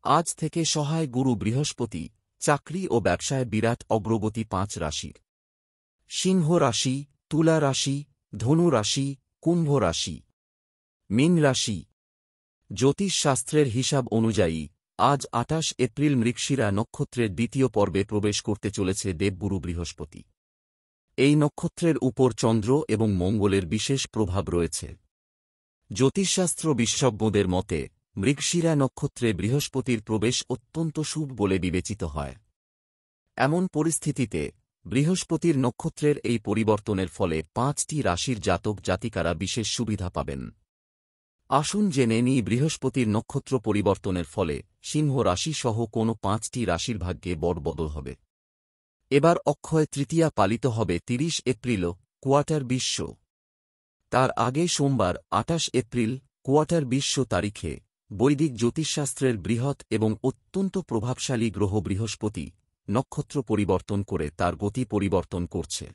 আজ থেকে সহায় গুরু বৃহস্পতি, চাকরি ও ব্যবসায় বিরাট অগ্রগতি 5 রাশির। সিংহ রাশি, তুলা রাশি, ধনু রাশি, কুম্ভ রাশি, মীন রাশি। জ্যোতিষশাস্ত্রের হিসাব অনুযায়ী আজ 28 এপ্রিল মৃগশিরা নক্ষত্রের দ্বিতীয় পর্বে প্রবেশ করতে চলেছে দেবগুরু বৃহস্পতি। এই নক্ষত্রের উপর চন্দ্র এবং মঙ্গলের বিশেষ প্রভাব রয়েছে। জ্যোতিষশাস্ত্র বিশেষজ্ঞদের মতে মৃগশিরা নক্ষত্রে বৃহস্পতির প্রবেশ অত্যন্ত শুভ বলে বিবেচিত হয়। এমন পরিস্থিতিতে বৃহস্পতির নক্ষত্রের এই পরিবর্তনের ফলে 5টি রাশির জাতক জাতিকারা বিশেষ সুবিধা পাবেন। আসুন জেনে নিই বৃহস্পতির নক্ষত্র পরিবর্তনের ফলে সিংহ রাশি সহ কোনো 5টি রাশির ভাগ্যে বড় বদল হবে। এবার অক্ষয় তৃতীয়া পালিত হবে 30 এপ্রিল কোয়ার্টার 20। তার আগে সোমবার 28 এপ্রিল কোয়ার্টার 20 তারিখে বৈদিক জ্যোতিষশাস্ত্রের বৃহৎ এবং অত্যন্ত প্রভাবশালী গ্রহ বৃহস্পতি নক্ষত্র পরিবর্তন করে তার গতি পরিবর্তন করছে।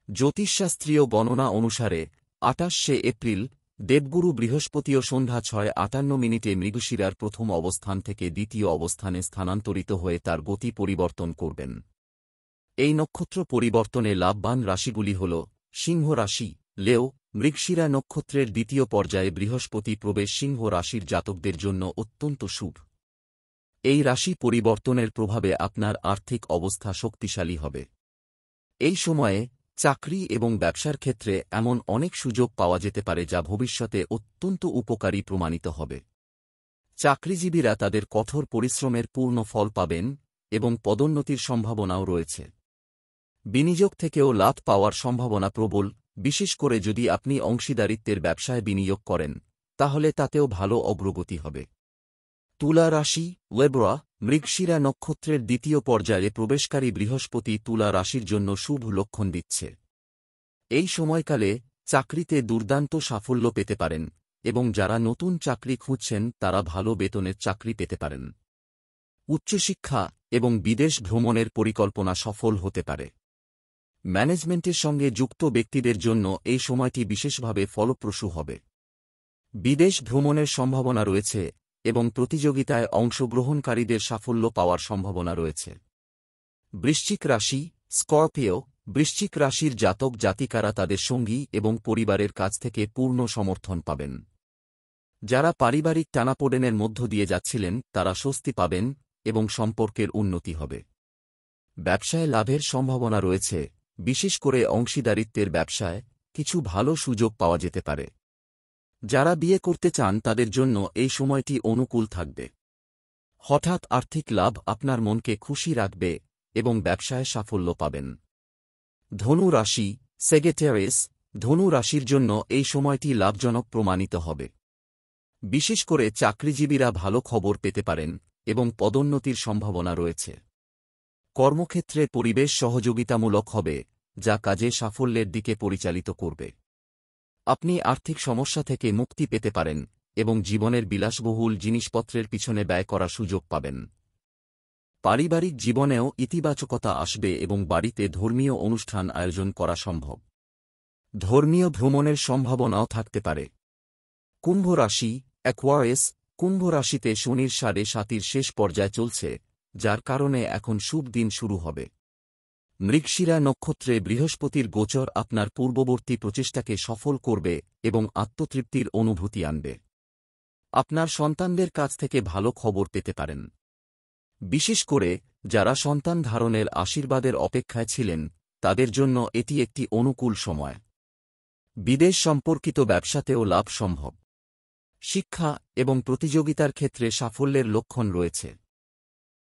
জ্যোতিষশাস্ত্রীয় গণনা অনুসারে 28 এপ্রিল দেবগুরু বৃহস্পতিও সন্ধ্যা 6:58 মৃগশিরার প্রথম অবস্থান থেকে দ্বিতীয় অবস্থানে স্থানান্তরিত হয়ে তার গতি পরিবর্তন করবেন। এই নক্ষত্র পরিবর্তনে লাভবান রাশিগুলি হল সিংহ রাশি, লেও। মৃগশিরা নক্ষত্রের দ্বিতীয় পর্যায়ে বৃহস্পতি প্রবেশ সিংহ রাশির জাতকদের জন্য অত্যন্ত শুভ। এই রাশি পরিবর্তনের প্রভাবে আপনার আর্থিক অবস্থা শক্তিশালী হবে। এই সময়ে চাকরি এবং ব্যবসার ক্ষেত্রে এমন অনেক সুযোগ পাওয়া যেতে পারে যা ভবিষ্যতে অত্যন্ত উপকারী প্রমাণিত হবে। চাকরিজীবীরা তাদের কঠোর পরিশ্রমের পূর্ণ ফল পাবেন এবং পদোন্নতির সম্ভাবনাও রয়েছে। বিনিয়োগ থেকেও লাভ পাওয়ার সম্ভাবনা প্রবল, বিশেষ করে যদি আপনি অংশীদারিত্বের ব্যবসায় বিনিয়োগ করেন, তাহলে তাতেও ভালো অগ্রগতি হবে। তুলা রাশি, ওয়েবরা। মৃগশিরা নক্ষত্রের দ্বিতীয় পর্যায়ে প্রবেশকারী বৃহস্পতি তুলা রাশির জন্য শুভ লক্ষণ দিচ্ছে। এই সময়কালে চাকরিতে দুর্দান্ত সাফল্য পেতে পারেন এবং যারা নতুন চাকরি খুঁজছেন তারা ভালো বেতনের চাকরি পেতে পারেন। উচ্চশিক্ষা এবং বিদেশ ভ্রমণের পরিকল্পনা সফল হতে পারে। ম্যানেজমেন্টের সঙ্গে যুক্ত ব্যক্তিদের জন্য এই সময়টি বিশেষভাবে ফলপ্রসূ হবে। বিদেশ ভ্রমণের সম্ভাবনা রয়েছে এবং প্রতিযোগিতায় অংশগ্রহণকারীদের সাফল্য পাওয়ার সম্ভাবনা রয়েছে। বৃশ্চিক রাশি, স্করপিও। বৃশ্চিক রাশির জাতক জাতিকারা তাদের সঙ্গী এবং পরিবারের কাছ থেকে পূর্ণ সমর্থন পাবেন। যারা পারিবারিক টানাপোড়েনের মধ্য দিয়ে যাচ্ছিলেন তারা স্বস্তি পাবেন এবং সম্পর্কের উন্নতি হবে। ব্যবসায় লাভের সম্ভাবনা রয়েছে, বিশেষ করে অংশীদারিত্বের ব্যবসায় কিছু ভালো সুযোগ পাওয়া যেতে পারে। যারা বিয়ে করতে চান তাদের জন্য এই সময়টি অনুকূল থাকবে। হঠাৎ আর্থিক লাভ আপনার মনকে খুশি রাখবে এবং ব্যবসায় সাফল্য পাবেন। ধনু রাশি, সেগেটেরিয়াস। ধনু রাশির জন্য এই সময়টি লাভজনক প্রমাণিত হবে। বিশেষ করে চাকরিজীবীরা ভালো খবর পেতে পারেন এবং পদোন্নতির সম্ভাবনা রয়েছে। কর্মক্ষেত্রে পরিবেশ সহযোগিতামূলক হবে, যা কাজে সাফল্যের দিকে পরিচালিত করবে। আপনি আর্থিক সমস্যা থেকে মুক্তি পেতে পারেন এবং জীবনের বিলাসবহুল জিনিসপত্রের পিছনে ব্যয় করার সুযোগ পাবেন। পারিবারিক জীবনেও ইতিবাচকতা আসবে এবং বাড়িতে ধর্মীয় অনুষ্ঠান আয়োজন করা সম্ভব। ধর্মীয় ভ্রমণের সম্ভাবনাও থাকতে পারে। কুম্ভ রাশি, অ্যাকোয়ারিয়াস। কুম্ভ রাশিতে শনির 7.5 শেষ পর্যায়ে চলছে, যার কারণে এখন শুভ দিন শুরু হবে। মৃগশিরা নক্ষত্রে বৃহস্পতির গোচর আপনার পূর্ববর্তী প্রচেষ্টাকে সফল করবে এবং আত্মতৃপ্তির অনুভূতি আনবে। আপনার সন্তানদের কাছ থেকে ভালো খবর পেতে পারেন। বিশেষ করে যারা সন্তান ধারণের আশীর্বাদের অপেক্ষায় ছিলেন তাদের জন্য এটি একটি অনুকূল সময়। বিদেশ সম্পর্কিত ব্যবসাতেও লাভ সম্ভব। শিক্ষা এবং প্রতিযোগিতার ক্ষেত্রে সাফল্যের লক্ষণ রয়েছে।